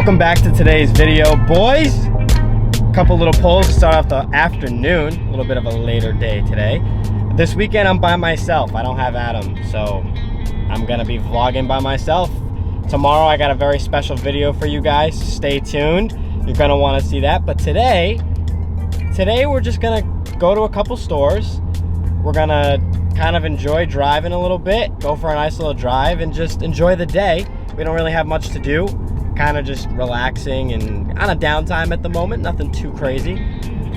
Welcome back to today's video, boys. Couple little polls to start off the afternoon. A little bit of a later day today. This weekend I'm by myself. I don't have Adam, so I'm gonna be vlogging by myself. Tomorrow I got a very special video for you guys. Stay tuned. You're gonna want to see that. But today we're just gonna go to a couple stores. We're gonna kind of enjoy driving a little bit, go for a nice little drive, and just enjoy the day. We don't really have much to do. Kind of just relaxing and on a downtime at the moment, nothing too crazy.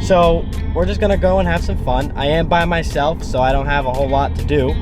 So we're just gonna go and have some fun. I am by myself, so I don't have a whole lot to do,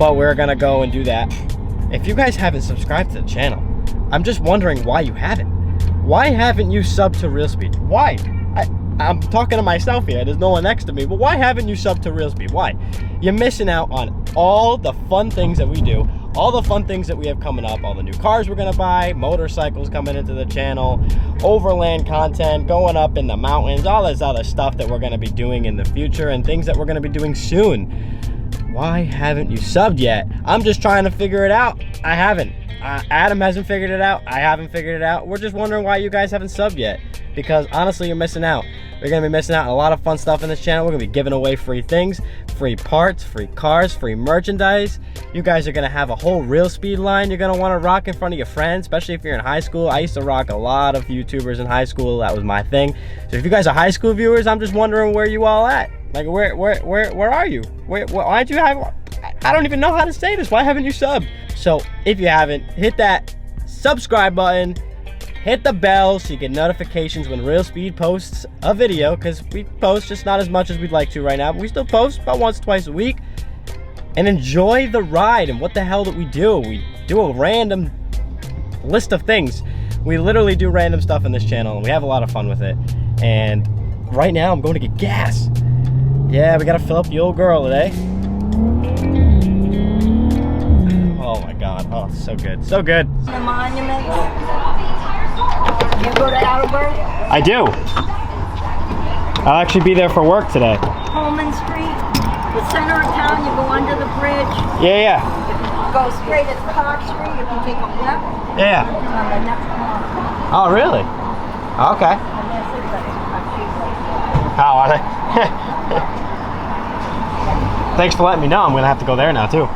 but we're gonna go and do that. If you guys haven't subscribed to the channel, I'm just wondering why you haven't. Why haven't you subbed to RealSpeed? Why? I'm talking to myself here, there's no one next to me, but why haven't you subbed to RealSpeed? Why? You're missing out on all the fun things that we do, all the fun things that we have coming up, all the new cars we're gonna buy, motorcycles coming into the channel, overland content, going up in the mountains, all this other stuff that we're gonna be doing in the future and things that we're gonna be doing soon. Why haven't you subbed yet? I'm just trying to figure it out. I haven't. Adam hasn't figured it out. I haven't figured it out. We're just wondering why you guys haven't subbed yet, because honestly, you're missing out. We're gonna be missing out on a lot of fun stuff in this channel. We're gonna be giving away free things, free parts, free cars, free merchandise. You guys are gonna have a whole RealSpeed line you're gonna wanna rock in front of your friends, especially if you're in high school. I used to rock a lot of YouTubers in high school. That was my thing. So if you guys are high school viewers, I'm just wondering where you all at. Like, where are you? Why'd you have, I don't even know how to say this. Why haven't you subbed? So if you haven't, hit that subscribe button. Hit the bell so you get notifications when RealSpeed posts a video, because we post just not as much as we'd like to right now, but we still post about once, twice a week. And enjoy the ride. And what the hell do? We do a random list of things. We literally do random stuff in this channel, and we have a lot of fun with it. And right now I'm going to get gas. Yeah, we gotta fill up the old girl today. Oh my God, oh, it's so good, so good. The monuments. You go to Albert? I do. I'll actually be there for work today. Holman Street, the center of town, you go under the bridge. Yeah. If you go straight at Clark Street, if you take a left, Yeah. it's on the next corner. Oh, really? Okay. And that's it, but Oh, are they? Thanks for letting me know. I'm gonna have to go there now too.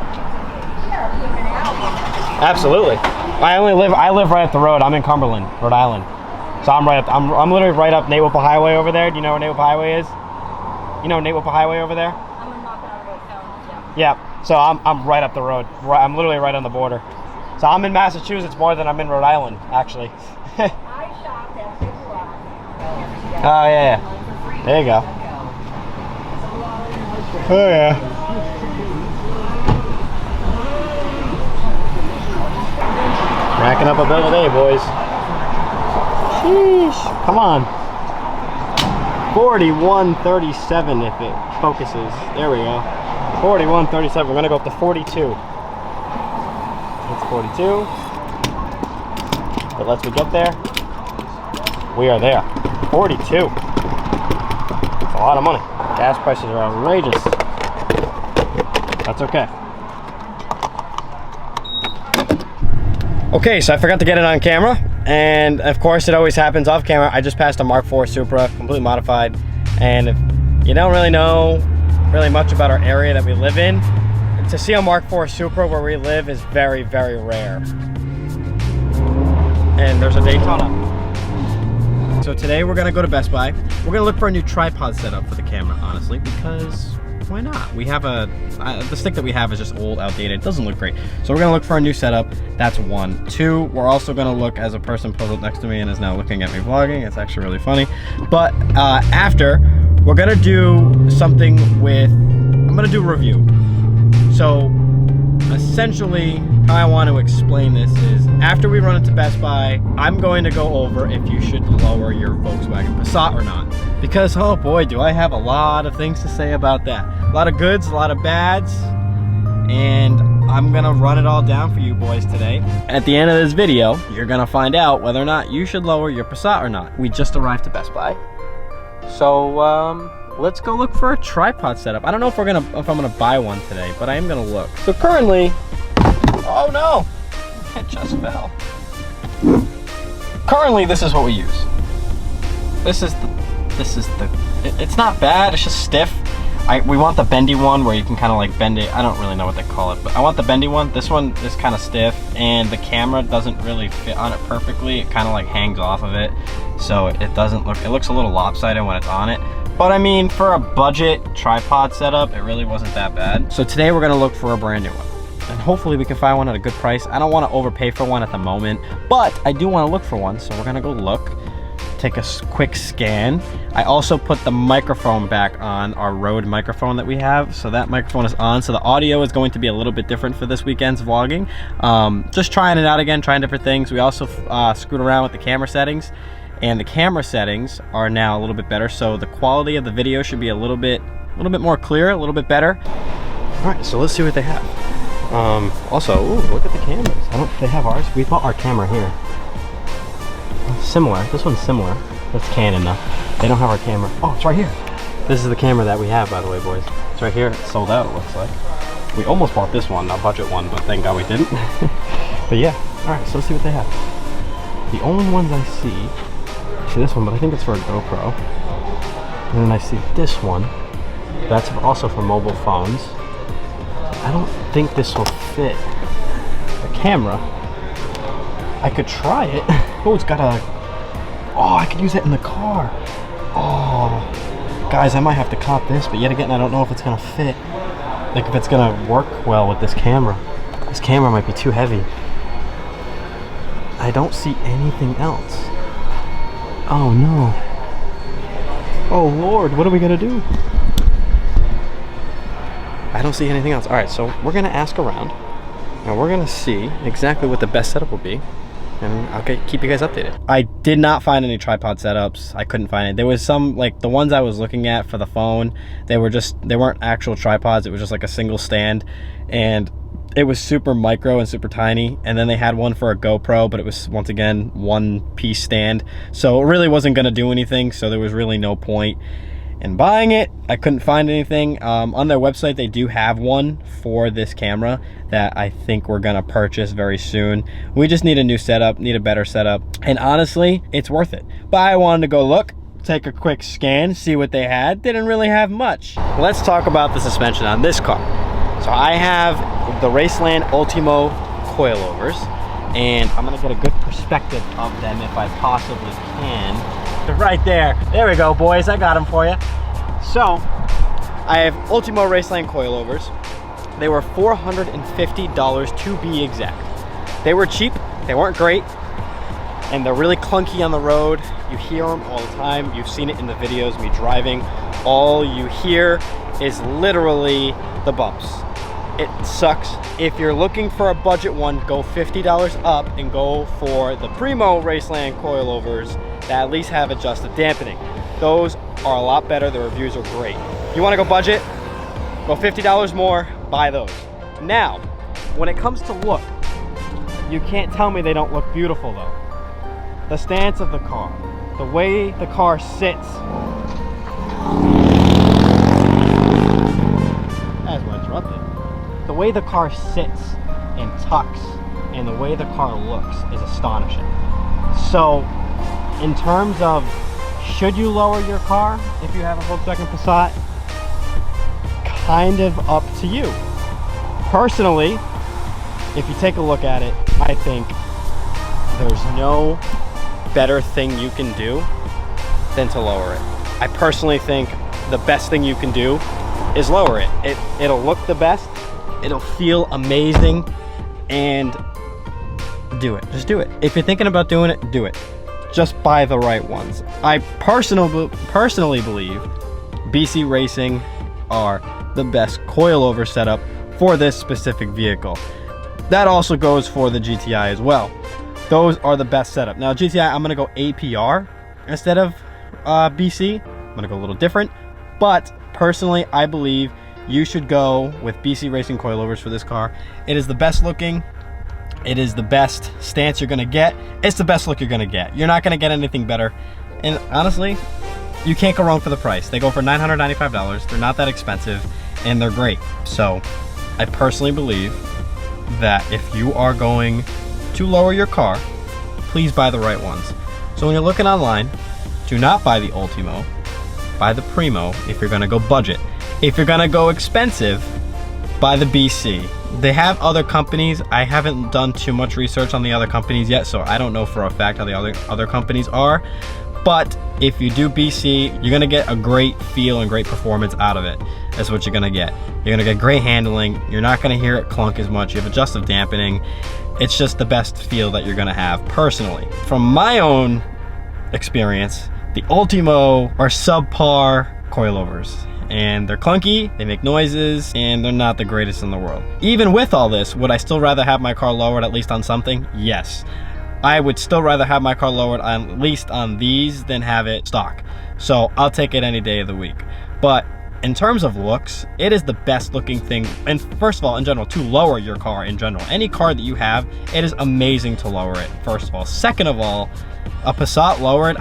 Absolutely. I live right up the road. I'm in Cumberland, Rhode Island. So I'm literally right up Nate Whipple Highway over there. Do you know where Nate Whipple Highway is? You know Nate Whipple Highway over there? I'm in Magnaflow, Yeah. So I'm right up the road. I'm literally right on the border. So I'm in Massachusetts more than I'm in Rhode Island, actually. I shopped at Big Rock. Oh yeah. There you go. Oh yeah. Racking up a bill today, boys. Sheesh. Come on. 41.37 if it focuses. There we go. 41.37. We're gonna go up to 42. It's 42. But let's get there. We are there. 42. That's a lot of money. Gas prices are outrageous. That's okay. Okay, so I forgot to get it on camera, and of course it always happens off camera. I just passed a Mark IV Supra, completely modified, and if you don't really know much about our area that we live in, to see a Mark IV Supra where we live is very, very rare. And there's a Daytona. So today we're gonna go to Best Buy. We're gonna look for a new tripod setup for the camera, honestly, because why not? We have the stick that we have is just old, outdated. It doesn't look great. So we're gonna look for a new setup. That's one. Two, we're also gonna look, as a person pulled next to me and is now looking at me vlogging. It's actually really funny. But after, we're gonna do something with, I'm gonna do a review. So essentially, how I want to explain this is, after we run into Best Buy, I'm going to go over if you should lower your Volkswagen Passat or not. Because, oh boy, do I have a lot of things to say about that. A lot of goods, a lot of bads, and I'm gonna run it all down for you boys today. At the end of this video, you're gonna find out whether or not you should lower your Passat or not. We just arrived to Best Buy. So, let's go look for a tripod setup. I don't know if I'm gonna buy one today, but I am gonna look. So currently, oh no, it just fell. currently this is what we use. It's not bad, it's just stiff. We want the bendy one where you can kind of like bend it. I don't really know what they call it, but I want the bendy one. This one is kind of stiff and the camera doesn't really fit on it perfectly. It kind of like hangs off of it. So it doesn't look, it looks a little lopsided when it's on it. But I mean, for a budget tripod setup, it really wasn't that bad. So today we're gonna look for a brand new one. And hopefully we can find one at a good price. I don't wanna overpay for one at the moment, but I do wanna look for one. So we're gonna go look, take a quick scan. I also put the microphone back on, our Rode microphone that we have. So that microphone is on. So the audio is going to be a little bit different for this weekend's vlogging. Just trying it out again, trying different things. We also screwed around with the camera settings. And the camera settings are now a little bit better, so the quality of the video should be a little bit more clear, a little bit better. All right, so let's see what they have. Also, ooh, look at the cameras. I don't think they have ours. We bought our camera here. Similar. This one's similar. That's Canon though. They don't have our camera. Oh, it's right here. This is the camera that we have, by the way, boys. It's right here. It's sold out, it looks like. We almost bought this one, a budget one, but thank God we didn't. But yeah. All right, so let's see what they have. The only ones I see this one, but I think it's for a GoPro. And then I see this one. That's also for mobile phones. I don't think this will fit the camera. I could try it. Oh, it's got a... Oh, I could use it in the car. Oh, guys, I might have to cop this, but yet again, I don't know if it's gonna fit. Like, if it's gonna work well with this camera. This camera might be too heavy. I don't see anything else. Oh no. Oh Lord, what are we gonna do? I don't see anything else. All right, so we're gonna ask around and we're gonna see exactly what the best setup will be, and I'll keep you guys updated. I did not find any tripod setups. I couldn't find it. There was some, like the ones I was looking at for the phone, they weren't actual tripods. It was just like a single stand, and it was super micro and super tiny. And then they had one for a GoPro, but it was, once again, one piece stand. So it really wasn't gonna do anything, so there was really no point in buying it. I couldn't find anything. On their website, they do have one for this camera that I think we're gonna purchase very soon. We just need a new setup, need a better setup. And honestly, it's worth it. But I wanted to go look, take a quick scan, see what they had. Didn't really have much. Let's talk about the suspension on this car. So I have the Raceland Utimo coilovers, and I'm gonna get a good perspective of them if I possibly can. They're right there. There we go, boys. I got them for you. So I have Utimo Raceland coilovers. They were $450 to be exact. They were cheap. They weren't great, and they're really clunky on the road. You hear them all the time. You've seen it in the videos, me driving. All you hear is literally the bumps. It sucks. If you're looking for a budget one, go $50 up and go for the Primo Raceland coilovers that at least have adjusted dampening. Those are a lot better. The reviews are great. You want to go budget? Go $50 more, buy those. Now, when it comes to look, you can't tell me they don't look beautiful though. The stance of the car, the way the car sits. As we're interrupted. The way the car sits and tucks and the way the car looks is astonishing. So in terms of, should you lower your car if you have a Volkswagen Passat? Kind of up to you. Personally, if you take a look at it, I think there's no better thing you can do than to lower it. I personally think the best thing you can do is lower it. It'll look the best. It'll feel amazing, and do it. Just do it. If you're thinking about doing it, do it. Just buy the right ones. I personally believe BC Racing are the best coilover setup for this specific vehicle. That also goes for the GTI as well. Those are the best setup. Now GTI, I'm gonna go APR instead of BC. I'm gonna go a little different, but personally, I believe you should go with BC Racing coilovers for this car. It is the best looking. It is the best stance you're gonna get. It's the best look you're gonna get. You're not gonna get anything better. And honestly, you can't go wrong for the price. They go for $995. They're not that expensive, and they're great. So I personally believe that if you are going to lower your car, please buy the right ones. So when you're looking online, do not buy the Ultimo, buy the Primo if you're gonna go budget. If you're gonna go expensive, buy the BC. They have other companies. I haven't done too much research on the other companies yet, so I don't know for a fact how the other companies are. But if you do BC, you're gonna get a great feel and great performance out of it. That's what you're gonna get. You're gonna get great handling. You're not gonna hear it clunk as much. You have adjustive dampening. It's just the best feel that you're gonna have personally. From my own experience, the Ultimo are subpar coilovers. And they're clunky, they make noises, and they're not the greatest in the world. Even with all this, would I still rather have my car lowered at least on something? Yes. I would still rather have my car lowered on, at least on these than have it stock. So I'll take it any day of the week. But in terms of looks, it is the best looking thing. And first of all, in general, to lower your car in general. Any car that you have, it is amazing to lower it, first of all. Second of all, a Passat lowered,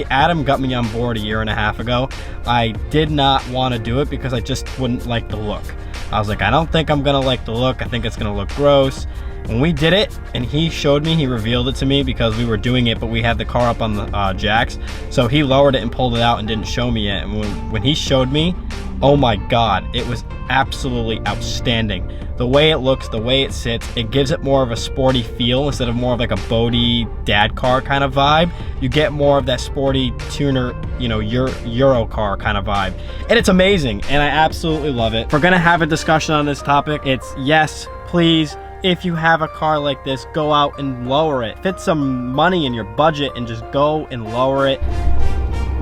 Adam got me on board a year and a half ago. I did not want to do it because I just wouldn't like the look. I was like, I don't think I'm gonna like the look. I think it's gonna look gross. When we did it, and he showed me, he revealed it to me because we were doing it, but we had the car up on the jacks. So he lowered it and pulled it out and didn't show me it. And when he showed me, oh my God, it was absolutely outstanding. The way it looks, the way it sits, it gives it more of a sporty feel instead of more of like a boaty dad car kind of vibe. You get more of that sporty tuner, you know, Euro car kind of vibe. And it's amazing, and I absolutely love it. We're gonna have a discussion on this topic. It's yes, please, if you have a car like this, go out and lower it. Fit some money in your budget and just go and lower it.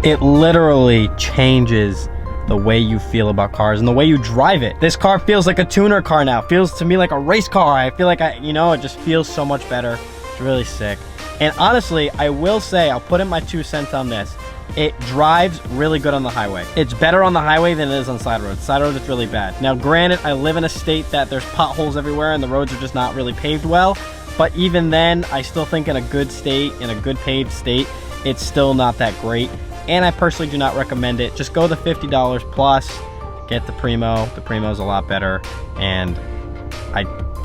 It literally changes the way you feel about cars and the way you drive it. This car feels like a tuner car now. Feels to me like a race car. I feel like it just feels so much better. It's really sick. And honestly, I will say, I'll put in my 2 cents on this. It drives really good on the highway. It's better on the highway than it is on side roads. Side roads, it's really bad. Now, granted, I live in a state that there's potholes everywhere and the roads are just not really paved well. But even then, I still think in a good state, in a good paved state, it's still not that great. And I personally do not recommend it. Just go the $50 plus, get the Primo. The Primo's a lot better, and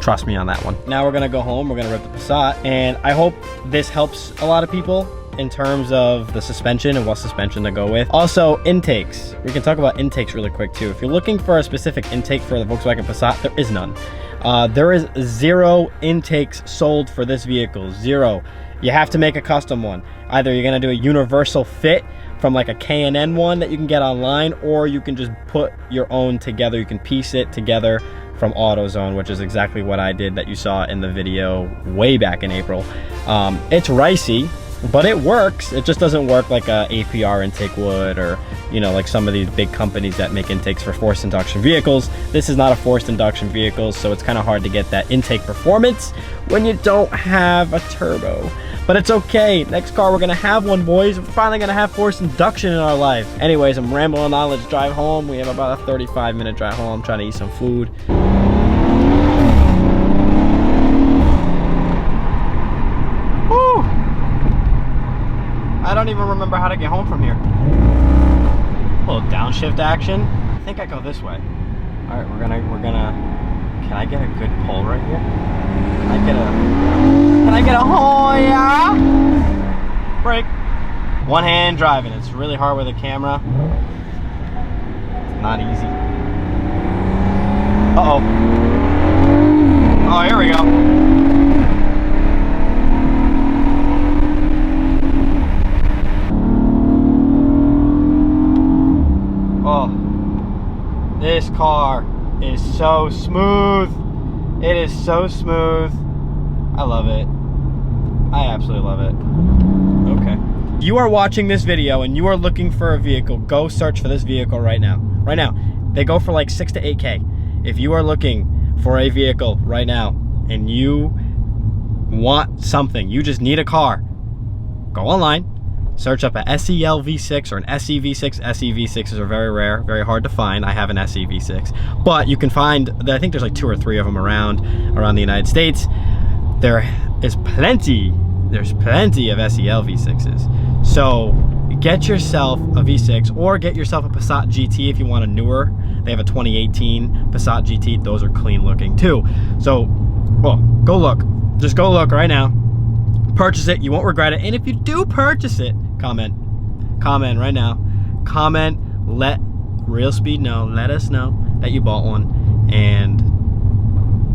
trust me on that one. Now we're gonna go home, we're gonna rip the Passat, and I hope this helps a lot of people in terms of the suspension and what suspension to go with. Also, intakes. We can talk about intakes really quick too. If you're looking for a specific intake for the Volkswagen Passat, there is none. There is 0 intakes sold for this vehicle, 0. You have to make a custom one. Either you're gonna do a universal fit from like a K&N one that you can get online, or you can just put your own together. You can piece it together from AutoZone, which is exactly what I did that you saw in the video way back in April. It's ricey, but it works. It just doesn't work like a APR intake would, or like some of these big companies that make intakes for forced induction vehicles. This is not a forced induction vehicle, so it's kind of hard to get that intake performance when you don't have a turbo. But it's okay. Next car, we're gonna have one, boys. We're finally gonna have forced induction in our life. Anyways, I'm rambling on. Let's drive home. We have about a 35-minute drive home. I'm trying to eat some food. Woo! I don't even remember how to get home from here. A little downshift action. I think I go this way. All right, we're gonna. Can I get a good pull right here? Can I get a Hoya? Brake. One hand driving. It's really hard with a camera. It's not easy. Uh-oh. Oh, here we go. Oh. This car is so smooth. It is so smooth. I love it. I absolutely love it. Okay. You are watching this video and you are looking for a vehicle, go search for this vehicle right now. Right now. They go for like 6 to 8K. If you are looking for a vehicle right now and you want something, you just need a car, go online, search up a SEL V6 or an SE V6. SE V6s are very rare, very hard to find. I have an SE V6, but you can find, I think there's like 2 or 3 of them around the United States. There is plenty, there's plenty of SEL V6s. So get yourself a V6 or get yourself a Passat GT if you want a newer. They have a 2018 Passat GT. Those are clean looking too. So, well, go look. Just go look right now. Purchase it, you won't regret it. And if you do purchase it, comment right now. Comment, let RealSpeed know, let us know that you bought one, and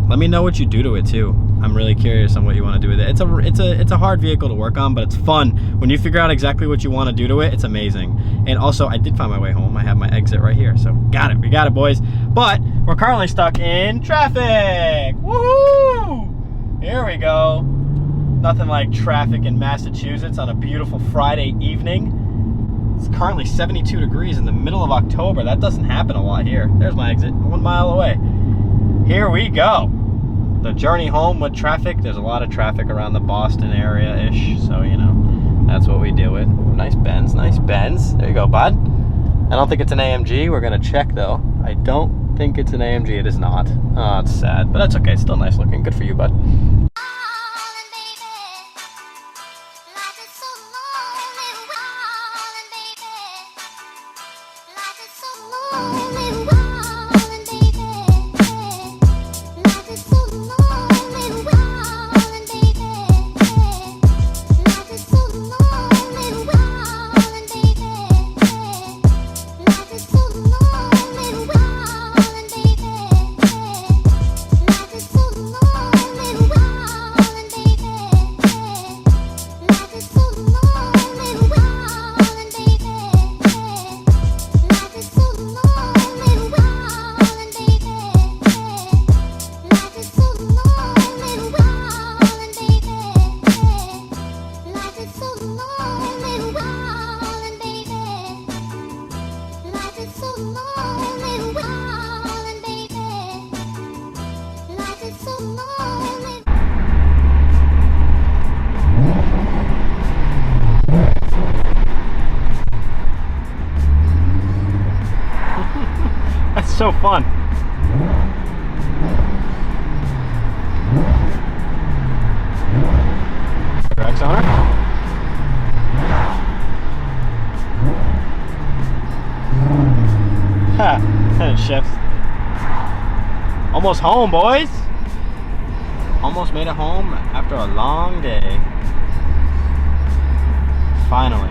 let me know what you do to it too. I'm really curious on what you want to do with it. It's a hard vehicle to work on, but it's fun. When you figure out exactly what you want to do to it, it's amazing. And also, I did find my way home. I have my exit right here, so we got it, boys. But we're currently stuck in traffic. Woohoo! Here we go. Nothing like traffic in Massachusetts on a beautiful Friday evening. It's currently 72 degrees in the middle of October. That doesn't happen a lot here. There's my exit, 1 mile away. Here we go. The journey home with traffic. There's a lot of traffic around the Boston area-ish, so you know, that's what we deal with. Ooh, nice Benz, nice Benz. There you go, bud. I don't think it's an AMG. We're gonna check though. I don't think it's an AMG. It is not. Oh, it's sad, but that's okay. It's still nice looking. Good for you, bud. That's so fun. Brakes on her. Ha, and it shifts. Almost home, boys. Almost made it home after a long day. Finally.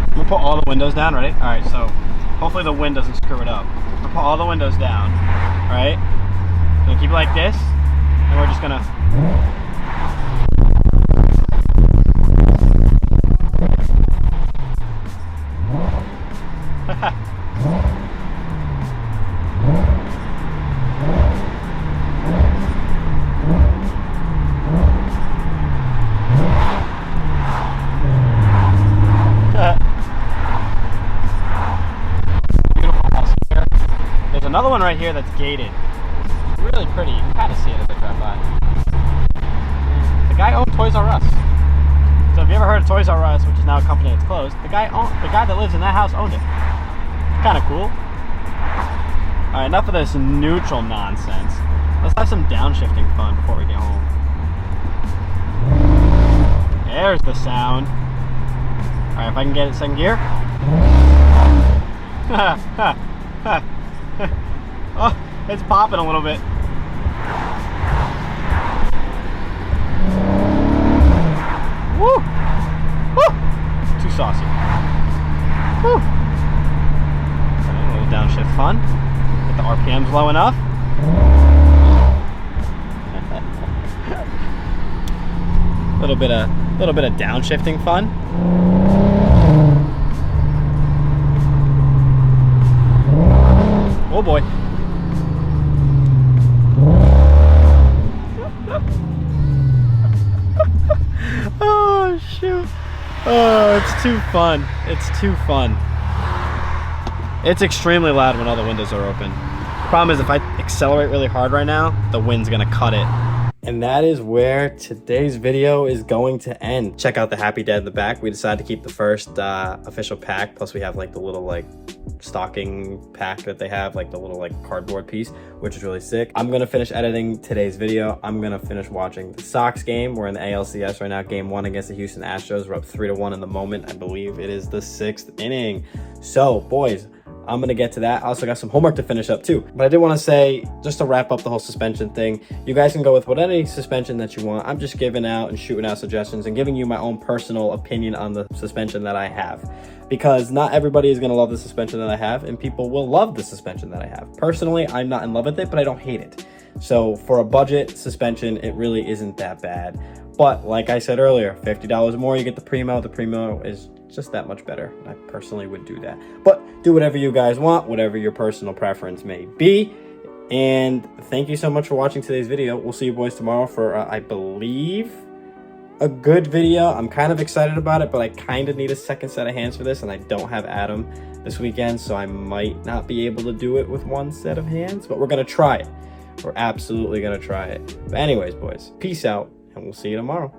I'm gonna put all the windows down, ready? Alright, so hopefully the wind doesn't screw it up. I'm gonna put all the windows down, right? Gonna keep it like this, and we're just gonna... Another one right here that's gated. Really pretty. You can kind of see it as I drive by. The guy owned Toys R Us. So if you ever heard of Toys R Us, which is now a company that's closed, the guy that lives in that house owned it. Kind of cool. All right, enough of this neutral nonsense. Let's have some downshifting fun before we get home. There's the sound. All right, if I can get it second gear. Oh, it's popping a little bit. Woo! Woo! Too saucy. Woo! Okay, a little downshift fun. Get the RPMs low enough. little bit of downshifting fun. Oh boy. Oh shoot. Oh, it's too fun. It's too fun. It's extremely loud when all the windows are open. Problem is if I accelerate really hard right now, the wind's gonna cut it. And that is where today's video is going to end. Check out the Happy Dad in the back. We decided to keep the first official pack, plus we have like the little like stocking pack that they have, like the little like cardboard piece, which is really sick. I'm gonna finish editing today's video. I'm gonna finish watching the Sox game. We're in the ALCS right now, game 1 against the Houston Astros. We're up 3-1 in the moment. I believe it is the 6th inning. So boys, I'm gonna get to that. I also got some homework to finish up too. But I did want to say, just to wrap up the whole suspension thing, you guys can go with whatever suspension that you want. I'm just giving out and shooting out suggestions and giving you my own personal opinion on the suspension that I have. Because not everybody is gonna love the suspension that I have, and people will love the suspension that I have. Personally, I'm not in love with it, but I don't hate it. So for a budget suspension, it really isn't that bad. But like I said earlier, $50 more, you get the Primo. The Primo is just that much better. I personally would do that. But do whatever you guys want, whatever your personal preference may be. And thank you so much for watching today's video. We'll see you boys tomorrow for, I believe, a good video. I'm kind of excited about it, but I kind of need a second set of hands for this, and I don't have Adam this weekend, so I might not be able to do it with one set of hands, but we're going to try it. We're absolutely going to try it. But anyways, boys, peace out, and we'll see you tomorrow.